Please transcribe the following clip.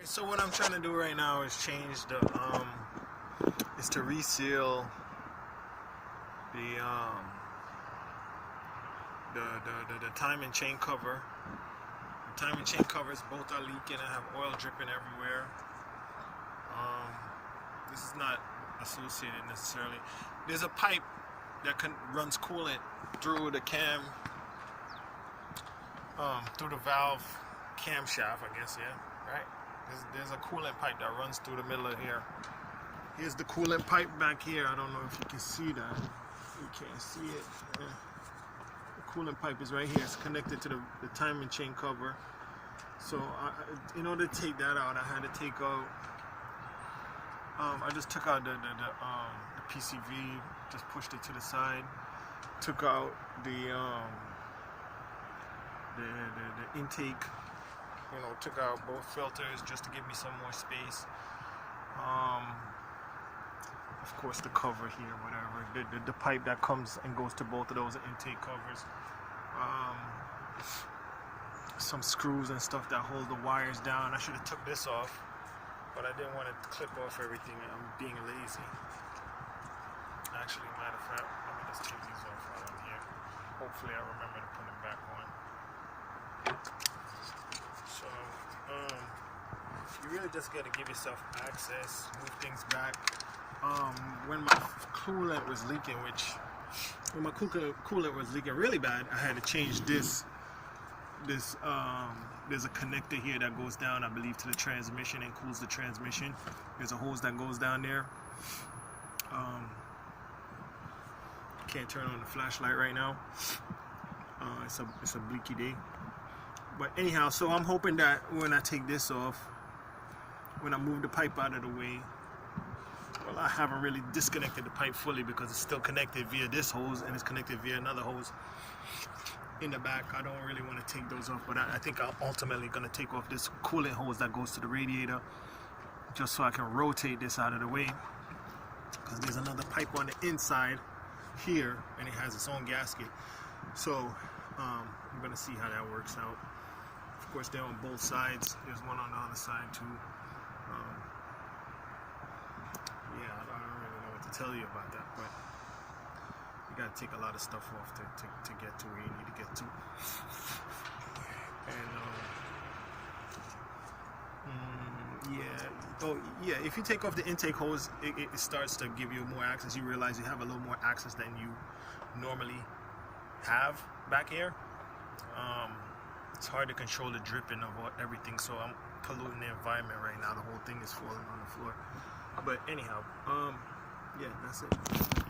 So what I'm trying to do right now is change the is to reseal the timing chain cover. The timing chain covers both are leaking. I have oil dripping everywhere. This is not associated necessarily. There's a pipe that runs coolant through the through the valve camshaft, I guess, yeah, right? There's a coolant pipe that runs through the middle of here. Here's the coolant pipe back here. I don't know if you can see that. You can't see it. Yeah. The coolant pipe is right here. It's connected to the timing chain cover. So in order to take that out, I had to take out. I just took out the PCV, just pushed it to the side. Took out the intake. You know, took out both filters just to give me some more space. Of course, the cover here, whatever. The pipe that comes and goes to both of those intake covers. Some screws and stuff that hold the wires down. I should have took this off, but I didn't want to clip off everything. I'm being lazy. Actually, matter of fact, let me just take these off while I'm here. Hopefully, I remember to put them back on. So, you really just got to give yourself access, move things back. When my coolant was leaking, when my coolant was leaking really bad, I had to change this. There's a connector here that goes down, I believe, to the transmission and cools the transmission. There's a hose that goes down there. Can't turn on the flashlight right now. It's a bleaky day. But anyhow, so I'm hoping that when I take this off, when I move the pipe out of the way, well, I haven't really disconnected the pipe fully because it's still connected via this hose and it's connected via another hose in the back. I don't really want to take those off, but I think I'm ultimately going to take off this coolant hose that goes to the radiator just so I can rotate this out of the way, because there's another pipe on the inside here and it has its own gasket. So I'm going to see how that works out. Of course, they're on both sides. There's one on the other side too. Yeah, I don't really know what to tell you about that, but you got to take a lot of stuff off to get to where you need to get to. And yeah, if you take off the intake hose, it starts to give you more access. You realize you have a little more access than you normally have back here. It's hard to control the dripping of everything, so I'm polluting the environment right now. The whole thing is falling on the floor. But anyhow, yeah, that's it.